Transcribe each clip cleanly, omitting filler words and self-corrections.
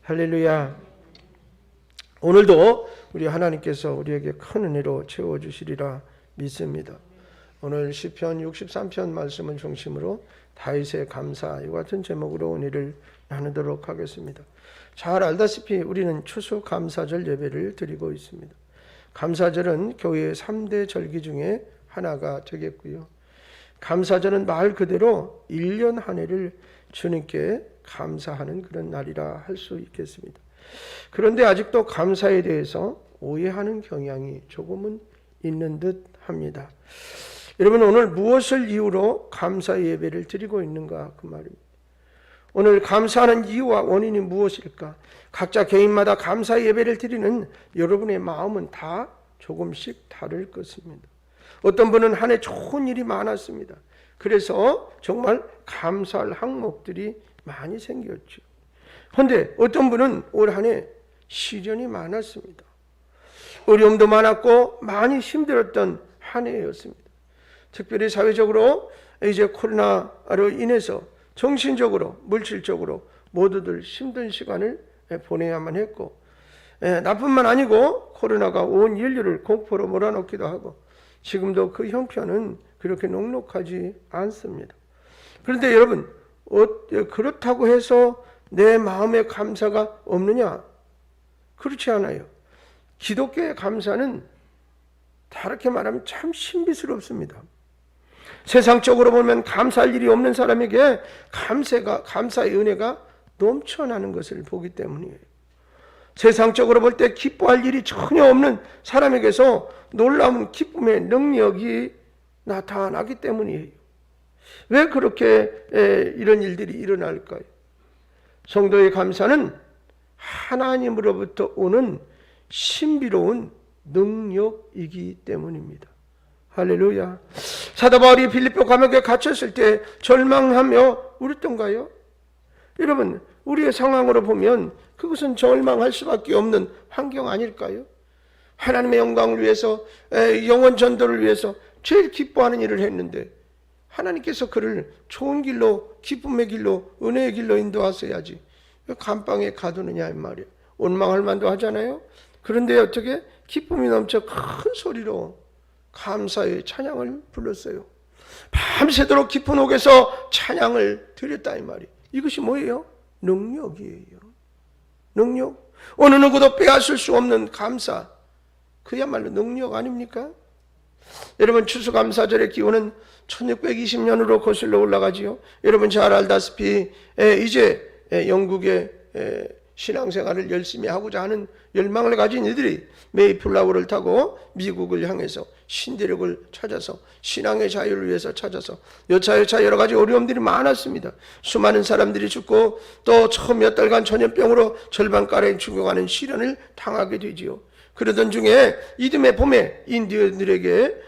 할렐루야. 오늘도 우리 하나님께서 우리에게 큰 은혜로 채워주시리라 믿습니다. 오늘 시편 63편 말씀을 중심으로 다윗의 감사 이와 같은 제목으로 은혜를 나누도록 하겠습니다. 잘 알다시피 우리는 추수감사절 예배를 드리고 있습니다. 감사절은 교회의 3대 절기 중에 하나가 되겠고요. 감사절은 말 그대로 1년 한 해를 주님께 감사하는 그런 날이라 할 수 있겠습니다. 그런데 아직도 감사에 대해서 오해하는 경향이 조금은 있는 듯 합니다. 여러분, 오늘 무엇을 이유로 감사 예배를 드리고 있는가 그 말입니다. 오늘 감사하는 이유와 원인이 무엇일까? 각자 개인마다 감사 예배를 드리는 여러분의 마음은 다 조금씩 다를 것입니다. 어떤 분은 한 해 좋은 일이 많았습니다. 그래서 정말 감사할 항목들이 많이 생겼죠. 그런데 어떤 분은 올 한 해 시련이 많았습니다. 어려움도 많았고 많이 힘들었던 한 해였습니다. 특별히 사회적으로 이제 코로나로 인해서 정신적으로 물질적으로 모두들 힘든 시간을 보내야만 했고, 나뿐만 아니고 코로나가 온 인류를 공포로 몰아넣기도 하고 지금도 그 형편은 그렇게 녹록하지 않습니다. 그런데 여러분, 그렇다고 해서 내 마음에 감사가 없느냐? 그렇지 않아요. 기독교의 감사는 다르게 말하면 참 신비스럽습니다. 세상적으로 보면 감사할 일이 없는 사람에게 감사의 은혜가 넘쳐나는 것을 보기 때문이에요. 세상적으로 볼 때 기뻐할 일이 전혀 없는 사람에게서 놀라운 기쁨의 능력이 나타나기 때문이에요. 왜 그렇게 이런 일들이 일어날까요? 성도의 감사는 하나님으로부터 오는 신비로운 능력이기 때문입니다. 할렐루야. 사도 바울이 빌립보 감옥에 갇혔을 때 절망하며 울었던가요? 여러분, 우리의 상황으로 보면 그것은 절망할 수밖에 없는 환경 아닐까요? 하나님의 영광을 위해서, 영원 전도를 위해서 제일 기뻐하는 일을 했는데 하나님께서 그를 좋은 길로, 기쁨의 길로, 은혜의 길로 인도하셔야지 왜 감방에 가두느냐 이 말이에요. 원망할 만도 하잖아요. 그런데 어떻게 기쁨이 넘쳐 큰 소리로 감사의 찬양을 불렀어요. 밤새도록 깊은 옥에서 찬양을 드렸다 이 말이에요. 이것이 뭐예요? 능력이에요. 능력. 어느 누구도 빼앗을 수 없는 감사. 그야말로 능력 아닙니까? 여러분, 추수감사절의 기원은 1620년으로 거슬러 올라가지요. 여러분 잘 알다시피 이제 영국의 신앙생활을 열심히 하고자 하는 열망을 가진 이들이 메이플라워를 타고 미국을 향해서 신대륙을 찾아서 신앙의 자유를 위해서 찾아서 여차여차 여러 가지 어려움들이 많았습니다. 수많은 사람들이 죽고 또 처음 몇 달간 전염병으로 절반가량이 죽어가는 시련을 당하게 되지요. 그러던 중에 이듬해 봄에 이들에게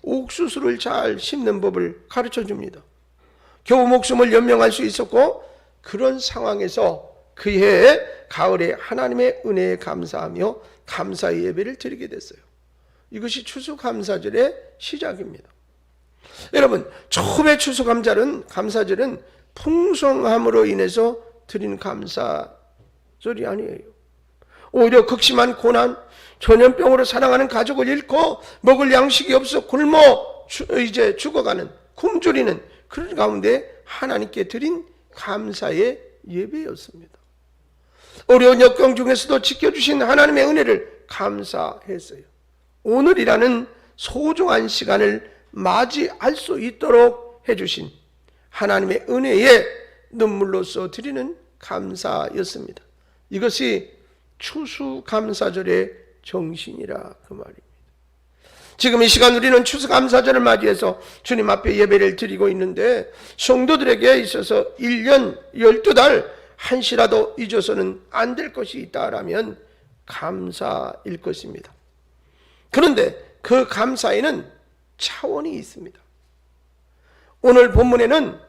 옥수수를 잘 심는 법을 가르쳐 줍니다. 겨우 목숨을 연명할 수 있었고, 그런 상황에서 그해 가을에 하나님의 은혜에 감사하며 감사의 예배를 드리게 됐어요. 이것이 추수감사절의 시작입니다. 여러분, 처음에 감사절은 풍성함으로 인해서 드린 감사절이 아니에요. 오히려 극심한 고난, 전염병으로 사랑하는 가족을 잃고 먹을 양식이 없어 굶어 이제 죽어가는, 굶주리는 그런 가운데 하나님께 드린 감사의 예배였습니다. 어려운 역경 중에서도 지켜주신 하나님의 은혜를 감사했어요. 오늘이라는 소중한 시간을 맞이할 수 있도록 해주신 하나님의 은혜에 눈물로써 드리는 감사였습니다. 이것이 추수감사절의 정신이라 그 말입니다. 지금 이 시간 우리는 추수감사절을 맞이해서 주님 앞에 예배를 드리고 있는데, 성도들에게 있어서 1년 12달 한시라도 잊어서는 안 될 것이 있다라면 감사일 것입니다. 그런데 그 감사에는 차원이 있습니다. 오늘 본문에는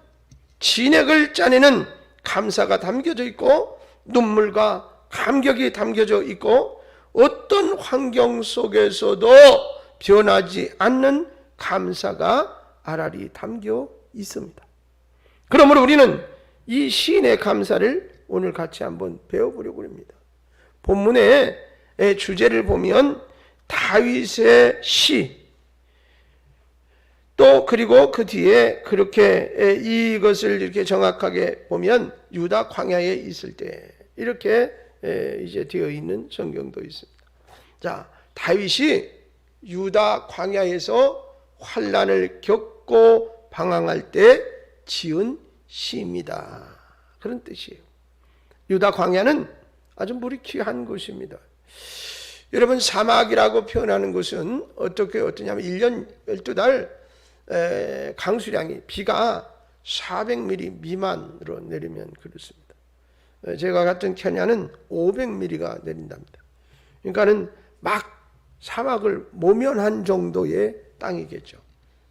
진액을 짜내는 감사가 담겨져 있고, 눈물과 감격이 담겨져 있고, 어떤 환경 속에서도 변하지 않는 감사가 알알이 담겨 있습니다. 그러므로 우리는 이 시인의 감사를 오늘 같이 한번 배워보려고 합니다. 본문의 주제를 보면 다윗의 시, 또 그리고 그 뒤에 그렇게 이것을 이렇게 정확하게 보면 유다 광야에 있을 때 이렇게 이제 되어 있는 성경도 있습니다. 자, 다윗이 유다 광야에서 환난을 겪고 방황할 때 지은 시입니다. 그런 뜻이에요. 유다 광야는 아주 물이 귀한 곳입니다. 여러분, 사막이라고 표현하는 것은 어떠냐면 1년 12달 강수량이 비가 400mm 미만으로 내리면 그렇습니다. 제가 갔던 케냐는 500mm가 내린답니다. 그러니까는 막 사막을 모면한 정도의 땅이겠죠.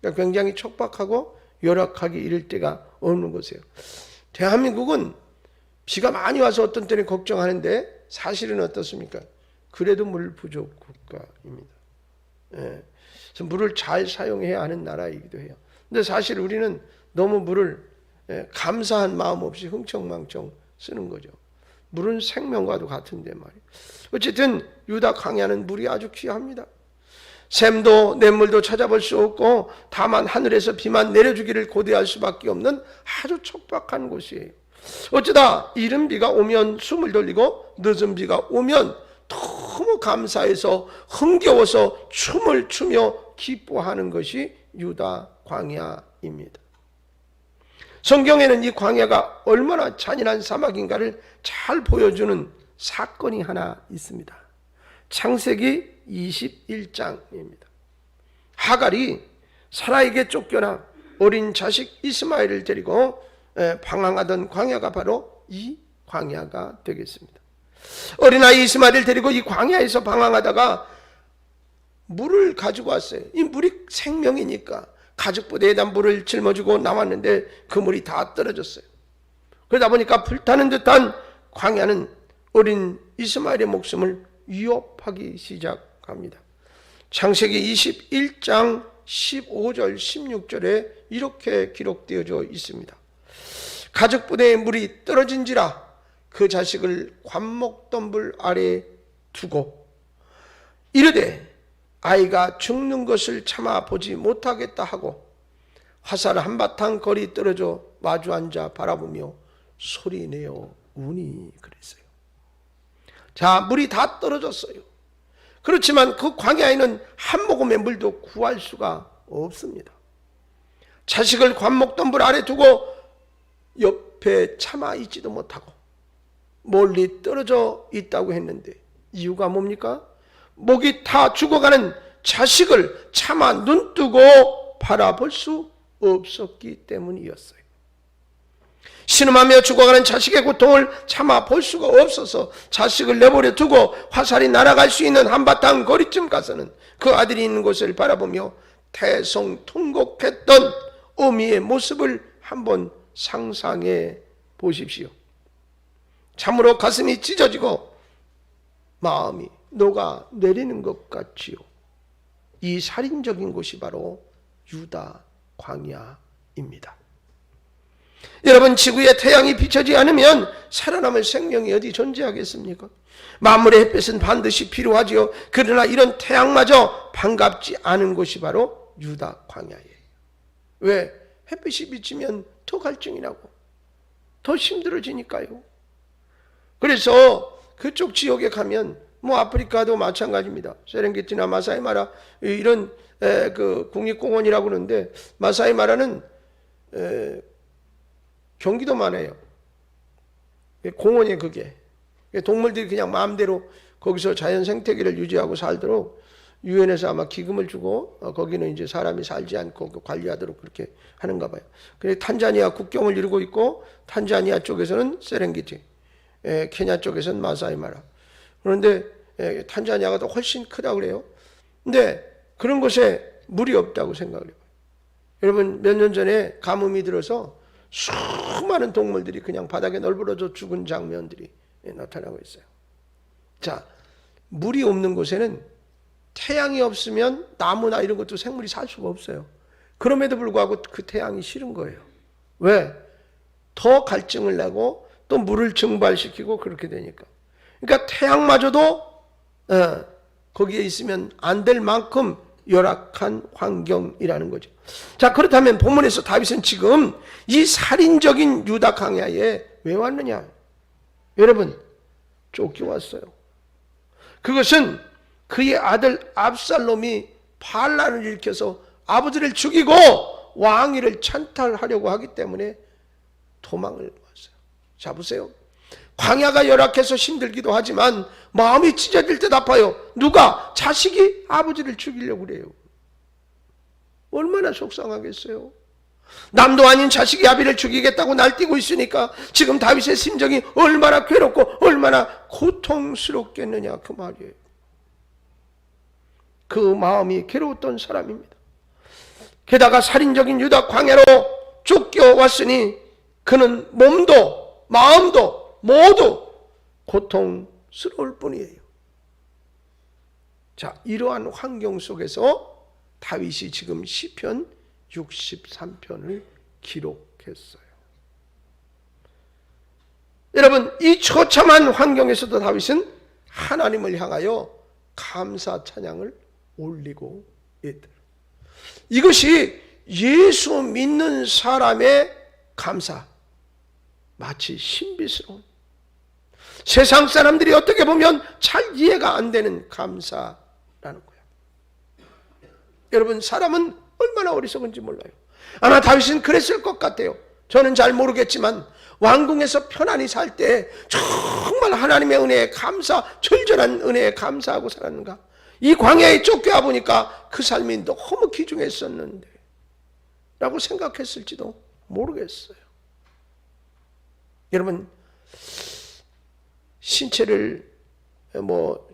그러니까 굉장히 척박하고 열악하게 이를 데가 없는 곳이에요. 대한민국은 비가 많이 와서 어떤 때는 걱정하는데 사실은 어떻습니까? 그래도 물 부족 국가입니다. 예. 그래서 물을 잘 사용해야 하는 나라이기도 해요. 근데 사실 우리는 너무 물을 감사한 마음 없이 흥청망청 쓰는 거죠. 물은 생명과도 같은데 말이에요. 어쨌든 유다 광야는 물이 아주 귀합니다. 샘도 냇물도 찾아볼 수 없고 다만 하늘에서 비만 내려주기를 고대할 수밖에 없는 아주 척박한 곳이에요. 어쩌다 이른 비가 오면 숨을 돌리고 늦은 비가 오면 너무 감사해서 흥겨워서 춤을 추며 기뻐하는 것이 유다 광야입니다. 성경에는 이 광야가 얼마나 잔인한 사막인가를 잘 보여주는 사건이 하나 있습니다. 창세기 21장입니다. 하갈이 사라에게 쫓겨나 어린 자식 이스마엘을 데리고 방황하던 광야가 바로 이 광야가 되겠습니다. 어린아이 이스마엘을 데리고 이 광야에서 방황하다가 물을 가지고 왔어요. 이 물이 생명이니까 가죽부대에다 물을 짊어지고 나왔는데 그 물이 다 떨어졌어요. 그러다 보니까 불타는 듯한 광야는 어린 이스마엘의 목숨을 위협하기 시작합니다. 창세기 21장 15절 16절에 이렇게 기록되어져 있습니다. 가죽부대에 물이 떨어진지라 그 자식을 관목덤불 아래에 두고 이르되 아이가 죽는 것을 참아 보지 못하겠다 하고 화살 한바탕 거리 떨어져 마주 앉아 바라보며 소리내어 우니 그랬어요. 자, 물이 다 떨어졌어요. 그렇지만 그 광야에는 한 모금의 물도 구할 수가 없습니다. 자식을 관목덤불 아래 두고 옆에 참아 있지도 못하고 멀리 떨어져 있다고 했는데 이유가 뭡니까? 목이 타 죽어가는 자식을 차마 눈뜨고 바라볼 수 없었기 때문이었어요. 신음하며 죽어가는 자식의 고통을 참아 볼 수가 없어서 자식을 내버려 두고 화살이 날아갈 수 있는 한바탕 거리쯤 가서는 그 아들이 있는 곳을 바라보며 대성통곡했던 어미의 모습을 한번 상상해 보십시오. 참으로 가슴이 찢어지고 마음이 녹아 내리는 것 같지요. 이 살인적인 곳이 바로 유다 광야입니다. 여러분, 지구에 태양이 비춰지지 않으면 살아남을 생명이 어디 존재하겠습니까? 만물의 햇빛은 반드시 필요하지요. 그러나 이런 태양마저 반갑지 않은 곳이 바로 유다 광야예요. 왜? 햇빛이 비치면 더 갈증이 나고 더 힘들어지니까요. 그래서 그쪽 지역에 가면 아프리카도 마찬가지입니다. 세렝게티나 마사이마라 이런 그 국립공원이라고 그러는데 마사이마라는 경기도만 해요. 공원이 그게 동물들이 그냥 마음대로 거기서 자연 생태계를 유지하고 살도록 유엔에서 아마 기금을 주고 거기는 이제 사람이 살지 않고 관리하도록 그렇게 하는가 봐요. 그래서 탄자니아 국경을 이루고 있고 탄자니아 쪽에서는 세렝게티, 케냐 쪽에서는 마사이마라. 그런데 탄자니아가 더 훨씬 크다고 그래요. 근데 그런 곳에 물이 없다고 생각을 해요. 여러분, 몇 년 전에 가뭄이 들어서 수많은 동물들이 그냥 바닥에 널브러져 죽은 장면들이 나타나고 있어요. 자, 물이 없는 곳에는 태양이 없으면 나무나 이런 것도 생물이 살 수가 없어요. 그럼에도 불구하고 그 태양이 싫은 거예요. 왜? 더 갈증을 내고 또 물을 증발시키고 그렇게 되니까. 그러니까 태양마저도 거기에 있으면 안 될 만큼 열악한 환경이라는 거죠. 자, 그렇다면 본문에서 다윗은 지금 이 살인적인 유다 광야에 왜 왔느냐? 여러분, 쫓겨왔어요. 그것은 그의 아들 압살롬이 반란을 일으켜서 아버지를 죽이고 왕위를 찬탈하려고 하기 때문에 도망을 왔어요. 자, 보세요. 광야가 열악해서 힘들기도 하지만 마음이 찢어질 듯 아파요. 누가? 자식이 아버지를 죽이려고 그래요. 얼마나 속상하겠어요. 남도 아닌 자식이 아비를 죽이겠다고 날뛰고 있으니까 지금 다윗의 심정이 얼마나 괴롭고 얼마나 고통스럽겠느냐 그 말이에요. 그 마음이 괴로웠던 사람입니다. 게다가 살인적인 유다 광야로 쫓겨왔으니 그는 몸도 마음도 모두 고통스러울 뿐이에요. 자, 이러한 환경 속에서 다윗이 지금 시편 63편을 기록했어요. 여러분, 이 처참한 환경에서도 다윗은 하나님을 향하여 감사 찬양을 올리고 있다. 이것이 예수 믿는 사람의 감사, 마치 신비스러운, 세상 사람들이 어떻게 보면 잘 이해가 안 되는 감사라는 거야. 여러분, 사람은 얼마나 어리석은지 몰라요. 아마 다윗은 그랬을 것 같아요. 저는 잘 모르겠지만 왕궁에서 편안히 살 때 정말 하나님의 은혜에 절절한 은혜에 감사하고 살았는가? 이 광야에 쫓겨와 보니까 그 삶이 너무 귀중했었는데 라고 생각했을지도 모르겠어요. 여러분, 신체를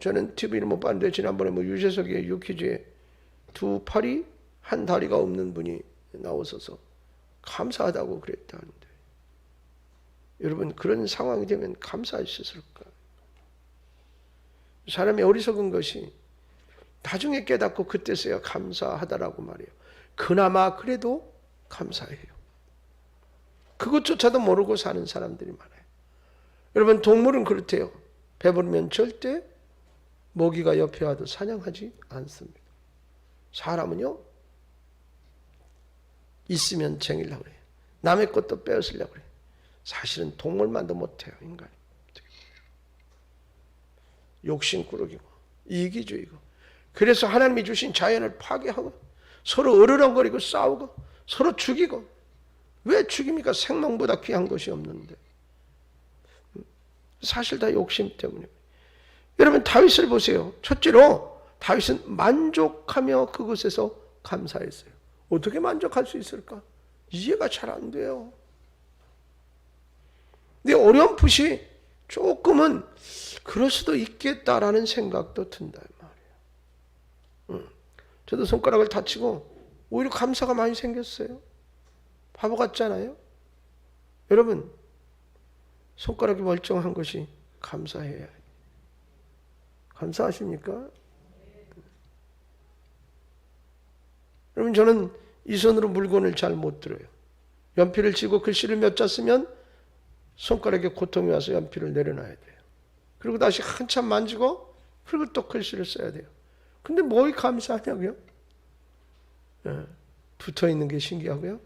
저는 TV를 못 봤는데 지난번에 유재석의 유퀴즈에 두 팔이 한 다리가 없는 분이 나오셔서 감사하다고 그랬다는데, 여러분, 그런 상황이 되면 감사할 수 있을까? 사람이 어리석은 것이 나중에 깨닫고 그때서야 감사하다라고 말해요. 그나마 그래도 감사해요. 그것조차도 모르고 사는 사람들이 많아요. 여러분, 동물은 그렇대요. 배부르면 절대 먹이가 옆에 와도 사냥하지 않습니다. 사람은요, 있으면 쟁이려고 그래요. 남의 것도 빼앗으려고 그래요. 사실은 동물만도 못해요, 인간이. 욕심꾸러기고 이기주의고. 그래서 하나님이 주신 자연을 파괴하고 서로 으르렁거리고 싸우고 서로 죽이고. 왜 죽입니까? 생명보다 귀한 것이 없는데. 사실 다 욕심 때문에. 여러분, 다윗을 보세요. 첫째로 다윗은 만족하며 그것에서 감사했어요. 어떻게 만족할 수 있을까? 이해가 잘 안 돼요. 근데 어렴풋이 조금은 그럴 수도 있겠다라는 생각도 든다 말이에요. 저도 손가락을 다치고 오히려 감사가 많이 생겼어요. 바보 같잖아요. 여러분, 손가락이 멀쩡한 것이 감사해야 해요. 감사하십니까? 여러분, 저는 이 손으로 물건을 잘 못 들어요. 연필을 쥐고 글씨를 몇 자 쓰면 손가락에 고통이 와서 연필을 내려놔야 돼요. 그리고 다시 한참 만지고 그리고 또 글씨를 써야 돼요. 근데 뭘 감사하냐고요? 붙어있는 게 신기하고요.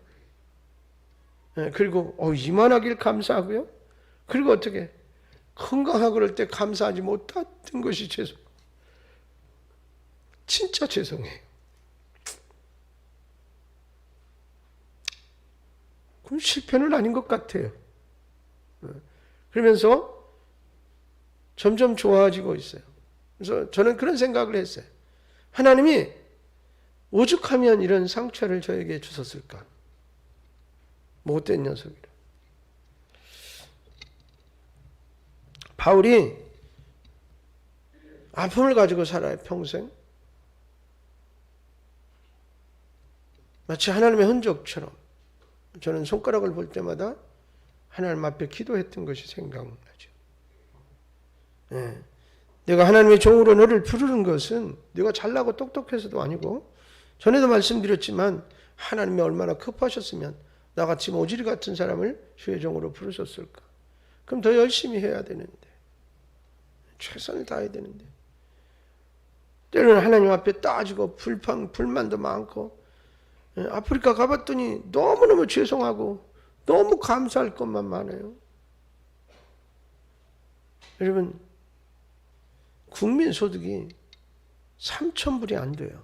그리고 이만하길 감사하고요. 그리고 어떻게 건강하고 그럴 때 감사하지 못했던 것이 진짜 죄송해요. 그럼 실패는 아닌 것 같아요. 그러면서 점점 좋아지고 있어요. 그래서 저는 그런 생각을 했어요. 하나님이 오죽하면 이런 상처를 저에게 주셨을까? 못된 녀석이라. 바울이 아픔을 가지고 살아요, 평생. 마치 하나님의 흔적처럼. 저는 손가락을 볼 때마다 하나님 앞에 기도했던 것이 생각나죠. 내가 하나님의 종으로 너를 부르는 것은 네가 잘나고 똑똑해서도 아니고, 전에도 말씀드렸지만 하나님이 얼마나 급하셨으면 나같이 모지리 같은 사람을 주의 종으로 부르셨을까. 그럼 더 열심히 해야 되는데, 최선을 다해야 되는데, 때로는 하나님 앞에 따지고 불만도 많고, 아프리카 가봤더니 너무너무 죄송하고 너무 감사할 것만 많아요. 여러분, 국민소득이 3,000불이 안 돼요.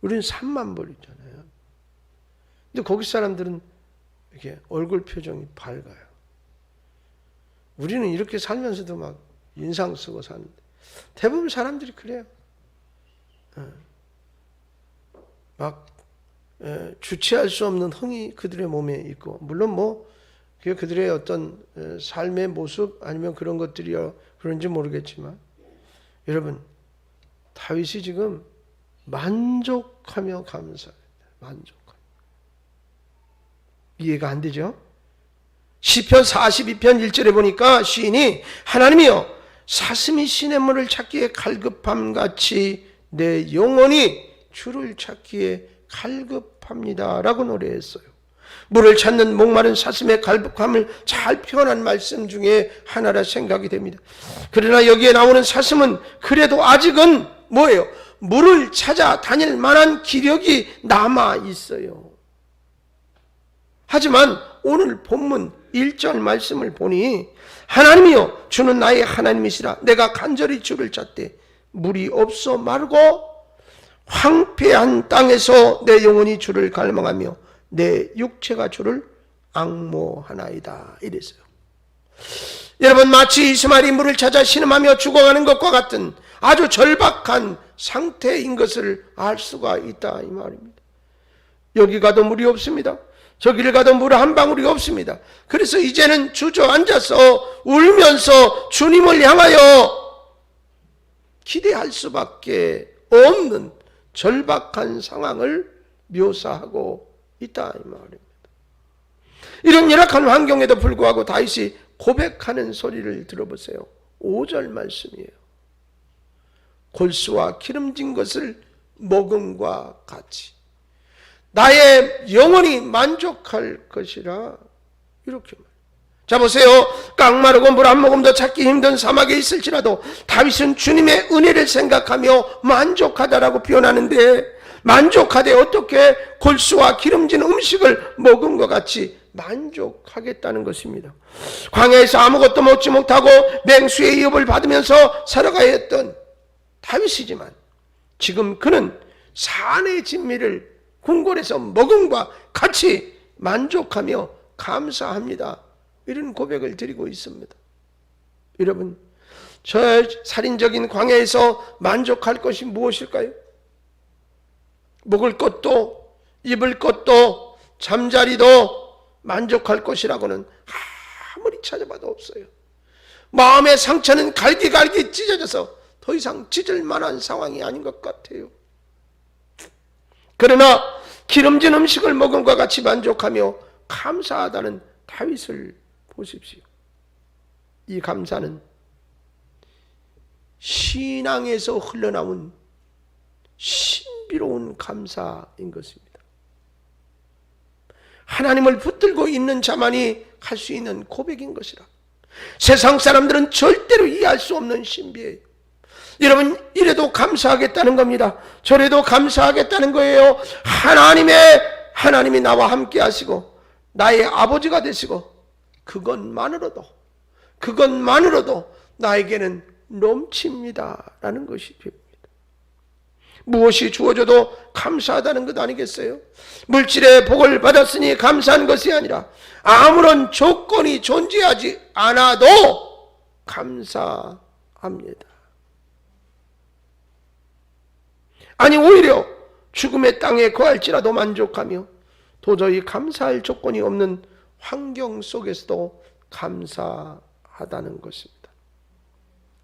우리는 3만 불이잖아요. 근데 거기 사람들은 이렇게 얼굴 표정이 밝아요. 우리는 이렇게 살면서도 막 인상 쓰고 사는데 대부분 사람들이 그래요. 막 주체할 수 없는 흥이 그들의 몸에 있고, 물론 뭐 그들의 어떤 삶의 모습 아니면 그런 것들이 그런지 모르겠지만, 여러분, 다윗이 지금 만족하며 감사합니다. 만족하며. 이해가 안 되죠? 시편 42편 1절에 보니까 시인이 하나님이여 사슴이 시냇물을 찾기에 갈급함같이 내 영혼이 주를 찾기에 갈급합니다 라고 노래했어요. 물을 찾는 목마른 사슴의 갈급함을 잘 표현한 말씀 중에 하나라 생각이 됩니다. 그러나 여기에 나오는 사슴은 그래도 아직은 뭐예요? 물을 찾아 다닐 만한 기력이 남아 있어요. 하지만 오늘 본문 1절 말씀을 보니 하나님이여 주는 나의 하나님이시라 내가 간절히 주를 찾되 물이 없어 마르고 황폐한 땅에서 내 영혼이 주를 갈망하며 내 육체가 주를 앙모하나이다 이랬어요. 여러분, 마치 이스마엘이 물을 찾아 신음하며 죽어가는 것과 같은 아주 절박한 상태인 것을 알 수가 있다 이 말입니다. 여기 가도 물이 없습니다. 저기를 가도 물 한 방울이 없습니다. 그래서 이제는 주저앉아서 울면서 주님을 향하여 기대할 수밖에 없는 절박한 상황을 묘사하고 있다 이 말입니다. 이런 열악한 환경에도 불구하고 다윗이 고백하는 소리를 들어보세요. 5절 말씀이에요. 골수와 기름진 것을 먹음과 같이 나의 영혼이 만족할 것이라 이렇게 말해요. 자 보세요. 깡마르고 물 한 모금도 찾기 힘든 사막에 있을지라도 다윗은 주님의 은혜를 생각하며 만족하다라고 표현하는데, 만족하되 어떻게 골수와 기름진 음식을 먹은 것 같이 만족하겠다는 것입니다. 광야에서 아무것도 먹지 못하고 맹수의 위협을 받으면서 살아가야 했던 다윗이지만 지금 그는 산의 진미를 궁궐에서 먹음과 같이 만족하며 감사합니다. 이런 고백을 드리고 있습니다. 여러분, 저 살인적인 광야에서 만족할 것이 무엇일까요? 먹을 것도 입을 것도 잠자리도 만족할 것이라고는 아무리 찾아봐도 없어요. 마음의 상처는 갈기갈기 찢어져서 더 이상 찢을 만한 상황이 아닌 것 같아요. 그러나 기름진 음식을 먹음과 같이 만족하며 감사하다는 다윗을 보십시오. 이 감사는 신앙에서 흘러나온 신비로운 감사인 것입니다. 하나님을 붙들고 있는 자만이 할 수 있는 고백인 것이라. 세상 사람들은 절대로 이해할 수 없는 신비예요. 여러분, 이래도 감사하겠다는 겁니다. 저래도 감사하겠다는 거예요. 하나님이 나와 함께 하시고 나의 아버지가 되시고 그것만으로도 나에게는 넘칩니다라는 것이 됩니다. 무엇이 주어져도 감사하다는 것 아니겠어요? 물질의 복을 받았으니 감사한 것이 아니라 아무런 조건이 존재하지 않아도 감사합니다. 아니, 오히려 죽음의 땅에 거할지라도 만족하며 도저히 감사할 조건이 없는 환경 속에서도 감사하다는 것입니다.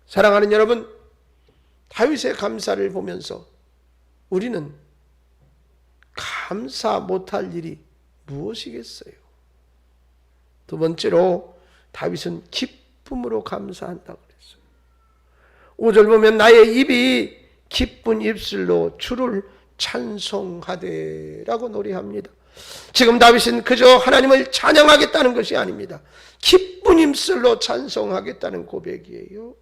사랑하는 여러분, 다윗의 감사를 보면서 우리는 감사 못할 일이 무엇이겠어요? 두 번째로 다윗은 기쁨으로 감사한다고 그랬어요. 5절 보면 나의 입이 기쁜 입술로 주를 찬송하되 라고 노래합니다. 지금 다윗은 그저 하나님을 찬양하겠다는 것이 아닙니다. 기쁜 입술로 찬송하겠다는 고백이에요.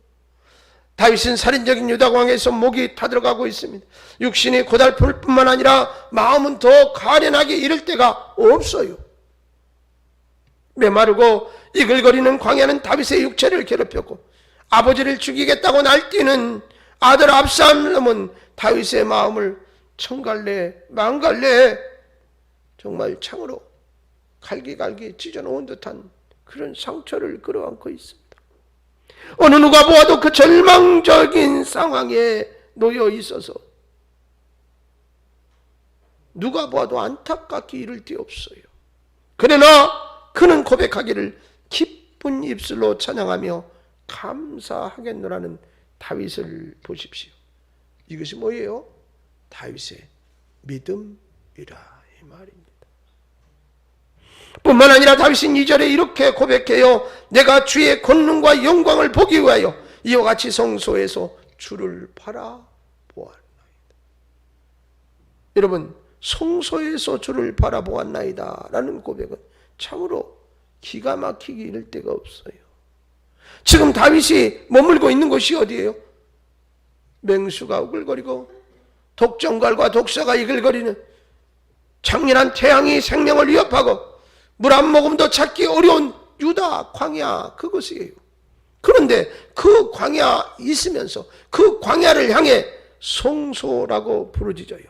다윗은 살인적인 유다 왕에서 목이 타들어가고 있습니다. 육신이 고달플 뿐만 아니라 마음은 더 가련하게 이를 때가 없어요. 메마르고 이글거리는 광야는 다윗의 육체를 괴롭혔고, 아버지를 죽이겠다고 날뛰는 아들 압살롬은 다윗의 마음을 천갈래 만갈래 정말 창으로 갈기갈기 찢어놓은 듯한 그런 상처를 끌어안고 있습니다. 어느 누가 보아도 그 절망적인 상황에 놓여 있어서 누가 보아도 안타깝게 이를 데 없어요. 그러나 그는 고백하기를 기쁜 입술로 찬양하며 감사하겠노라는 다윗을 보십시오. 이것이 뭐예요? 다윗의 믿음이라 이 말입니다. 뿐만 아니라 다윗은 2절에 이렇게 고백해요. 내가 주의 권능과 영광을 보기 위하여 이와 같이 성소에서 주를 바라보았나이다. 여러분, 성소에서 주를 바라보았나이다 라는 고백은 참으로 기가 막히기 이를 데가 없어요. 지금 다윗이 머물고 있는 곳이 어디예요? 맹수가 우글거리고 독정갈과 독사가 이글거리는 장렬한 태양이 생명을 위협하고 물 한 모금도 찾기 어려운 유다 광야, 그것이에요. 그런데 그 광야 있으면서 그 광야를 향해 성소라고 부르짖어요.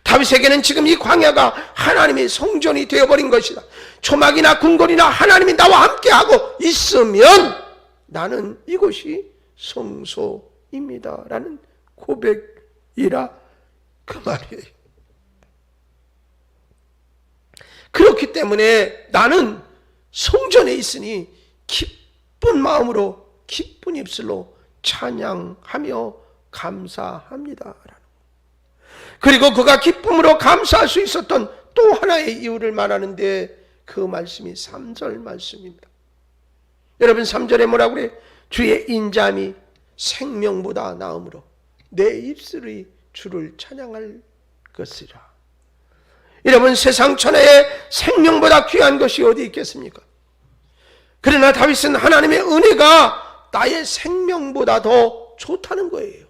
다윗에게는 지금 이 광야가 하나님의 성전이 되어버린 것이다. 초막이나 궁궐이나 하나님이 나와 함께하고 있으면 나는 이곳이 성소입니다 라는 고백이라 그 말이에요. 그렇기 때문에 나는 성전에 있으니 기쁜 마음으로 기쁜 입술로 찬양하며 감사합니다. 그리고 그가 기쁨으로 감사할 수 있었던 또 하나의 이유를 말하는데 그 말씀이 3절 말씀입니다. 여러분 3절에 뭐라고 그래요? 주의 인자함이 생명보다 나음으로 내 입술이 주를 찬양할 것이라. 여러분 세상 천하에 생명보다 귀한 것이 어디 있겠습니까? 그러나 다윗은 하나님의 은혜가 나의 생명보다 더 좋다는 거예요.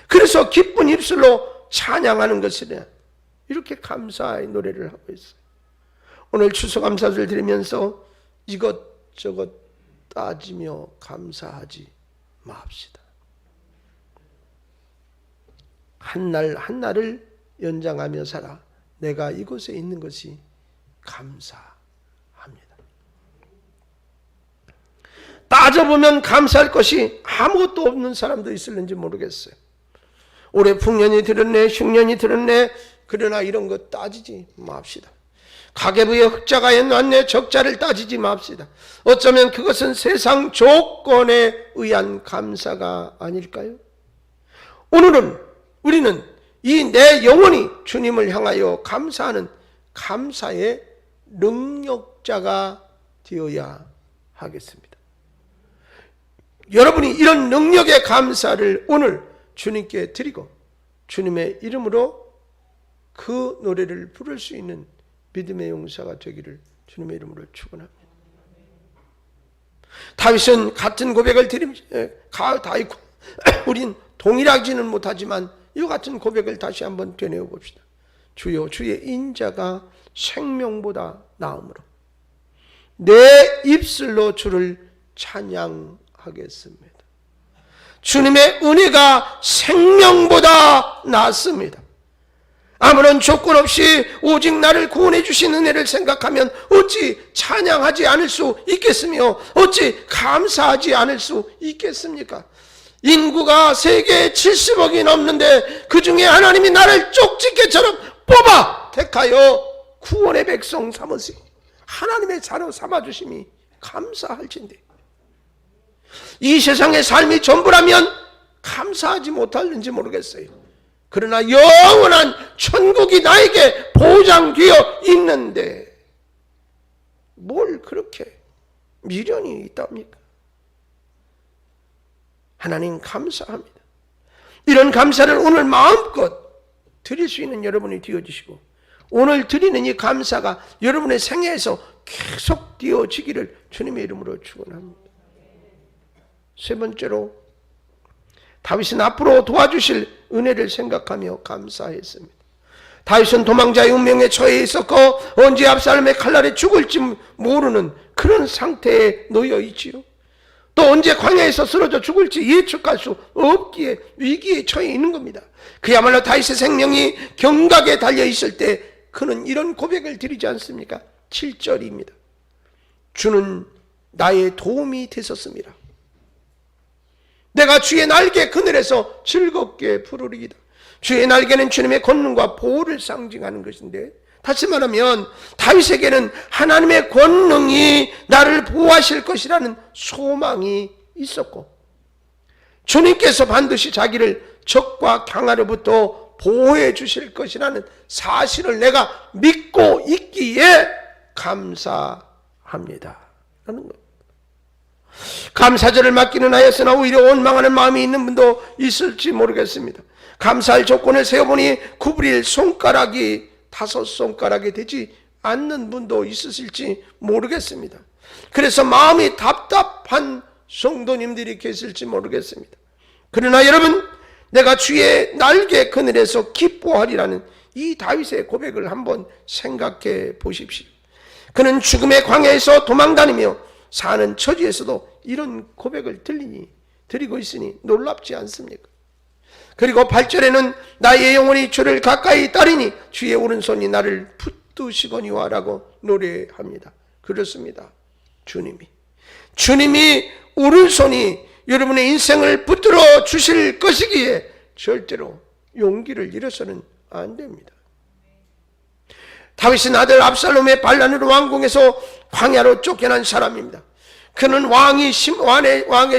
그래서 기쁜 입술로 찬양하는 것이냐, 이렇게 감사의 노래를 하고 있어요. 오늘 추수감사를 드리면서 이것저것 따지며 감사하지 맙시다. 한 날 한 날을 연장하며 살아 내가 이곳에 있는 것이 감사합니다. 따져보면 감사할 것이 아무것도 없는 사람도 있을는지 모르겠어요. 올해 풍년이 들었네, 흉년이 들었네, 그러나 이런 거 따지지 맙시다. 가계부의 흑자가 해놨네, 적자를 따지지 맙시다. 어쩌면 그것은 세상 조건에 의한 감사가 아닐까요? 오늘은 우리는 이 내 영혼이 주님을 향하여 감사하는 감사의 능력자가 되어야 하겠습니다. 여러분이 이런 능력의 감사를 오늘 주님께 드리고 주님의 이름으로 그 노래를 부를 수 있는 믿음의 용사가 되기를 주님의 이름으로 축원합니다. 다윗은 같은 고백을 드립니다. 다윗과 우린 동일하지는 못하지만 이 같은 고백을 다시 한번 되뇌어 봅시다. 주여, 주의 인자가 생명보다 나음으로 내 입술로 주를 찬양하겠습니다. 주님의 은혜가 생명보다 낫습니다. 아무런 조건 없이 오직 나를 구원해 주신 은혜를 생각하면 어찌 찬양하지 않을 수 있겠으며 어찌 감사하지 않을 수 있겠습니까? 인구가 세계에 70억이 넘는데 그 중에 하나님이 나를 쪽집게처럼 뽑아 택하여 구원의 백성 삼으시 하나님의 자로 삼아주심이 감사할진데, 이 세상의 삶이 전부라면 감사하지 못할는지 모르겠어요. 그러나 영원한 천국이 나에게 보장되어 있는데 뭘 그렇게 미련이 있답니까? 하나님 감사합니다. 이런 감사를 오늘 마음껏 드릴 수 있는 여러분이 되어주시고, 오늘 드리는 이 감사가 여러분의 생애에서 계속 되어지기를 주님의 이름으로 축원합니다. 세 번째로, 다윗은 앞으로 도와주실 은혜를 생각하며 감사했습니다. 다윗은 도망자의 운명에 처해 있었고 언제 압살롬의 칼날에 죽을지 모르는 그런 상태에 놓여 있지요. 또 언제 광야에서 쓰러져 죽을지 예측할 수 없기에 위기에 처해 있는 겁니다. 그야말로 다윗의 생명이 경각에 달려 있을 때 그는 이런 고백을 드리지 않습니까? 7절입니다. 주는 나의 도움이 되셨습니다. 내가 주의 날개 그늘에서 즐겁게 부르리이다. 주의 날개는 주님의 권능과 보호를 상징하는 것인데, 다시 말하면 다윗에게는 하나님의 권능이 나를 보호하실 것이라는 소망이 있었고, 주님께서 반드시 자기를 적과 강화로부터 보호해 주실 것이라는 사실을 내가 믿고 있기에 감사합니다 라는 것. 감사절을 맡기는 하였으나 오히려 원망하는 마음이 있는 분도 있을지 모르겠습니다. 감사할 조건을 세어보니 구부릴 손가락이 5손가락이 되지 않는 분도 있으실지 모르겠습니다. 그래서 마음이 답답한 성도님들이 계실지 모르겠습니다. 그러나 여러분, 내가 주의 날개 그늘에서 기뻐하리라는 이 다윗의 고백을 한번 생각해 보십시오. 그는 죽음의 광야에서 도망다니며 사는 처지에서도 이런 고백을 드리고 있으니 놀랍지 않습니까? 그리고 8절에는 나의 영혼이 주를 가까이 따르니 주의 오른손이 나를 붙드시거니와 라고 노래합니다. 그렇습니다. 주님이 오른손이 여러분의 인생을 붙들어 주실 것이기에 절대로 용기를 잃어서는 안 됩니다. 다윗은 아들 압살롬의 반란으로 왕궁에서 광야로 쫓겨난 사람입니다. 그는 왕의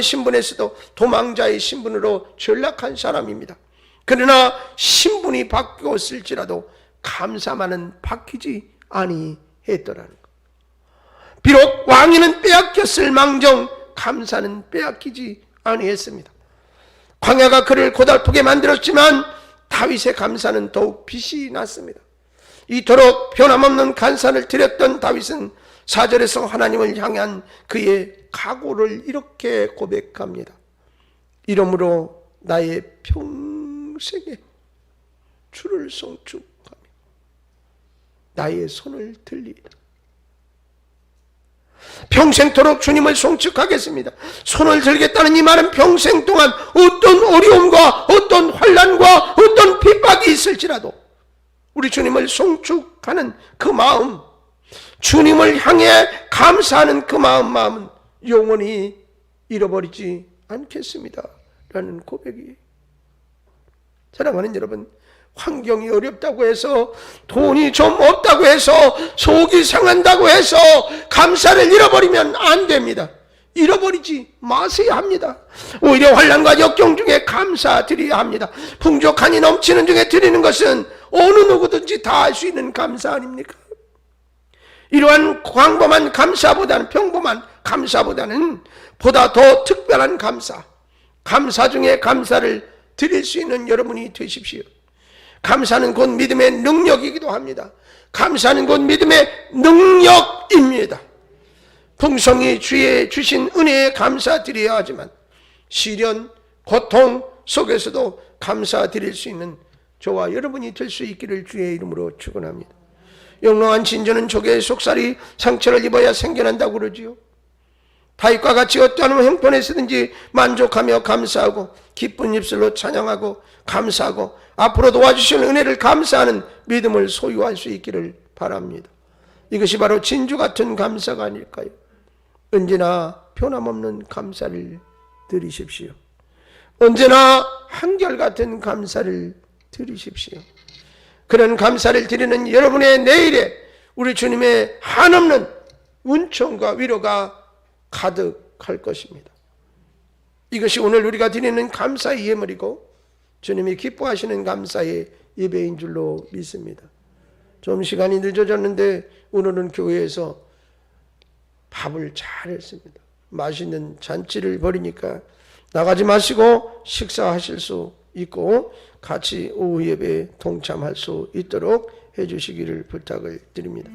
신분에서도 도망자의 신분으로 전락한 사람입니다. 그러나 신분이 바뀌었을지라도 감사만은 바뀌지 아니했더라는 것. 비록 왕위는 빼앗겼을 망정 감사는 빼앗기지 아니했습니다. 광야가 그를 고달프게 만들었지만 다윗의 감사는 더욱 빛이 났습니다. 이토록 변함없는 감사를 드렸던 다윗은 4절에서 하나님을 향한 그의 각오를 이렇게 고백합니다. 이러므로 나의 평생에 주를 송축하며 나의 손을 들리리라. 평생토록 주님을 송축하겠습니다. 손을 들겠다는 이 말은 평생 동안 어떤 어려움과 어떤 환난과 어떤 핍박이 있을지라도 우리 주님을 송축하는 그 마음, 주님을 향해 감사하는 그 마음은 영원히 잃어버리지 않겠습니다 라는 고백이. 사랑하는 여러분, 환경이 어렵다고 해서, 돈이 좀 없다고 해서, 속이 상한다고 해서 감사를 잃어버리면 안 됩니다. 잃어버리지 마셔야 합니다. 오히려 환난과 역경 중에 감사드려야 합니다. 풍족하니 넘치는 중에 드리는 것은 어느 누구든지 다 할 수 있는 감사 아닙니까? 이러한 평범한 감사보다는 보다 더 특별한 감사 중에 감사를 드릴 수 있는 여러분이 되십시오. 감사는 곧 믿음의 능력이기도 합니다. 감사는 곧 믿음의 능력입니다. 풍성히 주의 주신 은혜에 감사드려야 하지만 시련, 고통 속에서도 감사드릴 수 있는 저와 여러분이 될 수 있기를 주의 이름으로 축원합니다. 영롱한 진저는 족의 속살이 상처를 입어야 생겨난다고 그러지요. 다윗과 같이 어떠한 형편에서든지 만족하며 감사하고 기쁜 입술로 찬양하고 감사하고 앞으로 도와주시는 은혜를 감사하는 믿음을 소유할 수 있기를 바랍니다. 이것이 바로 진주 같은 감사가 아닐까요? 언제나 변함없는 감사를 드리십시오. 언제나 한결같은 감사를 드리십시오. 그런 감사를 드리는 여러분의 내일에 우리 주님의 한없는 은총과 위로가 가득할 것입니다. 이것이 오늘 우리가 드리는 감사의 예물이고 주님이 기뻐하시는 감사의 예배인 줄로 믿습니다. 좀 시간이 늦어졌는데 오늘은 교회에서 밥을 잘 했습니다. 맛있는 잔치를 벌이니까 나가지 마시고 식사하실 수 있고 같이 오후 예배에 동참할 수 있도록 해주시기를 부탁을 드립니다.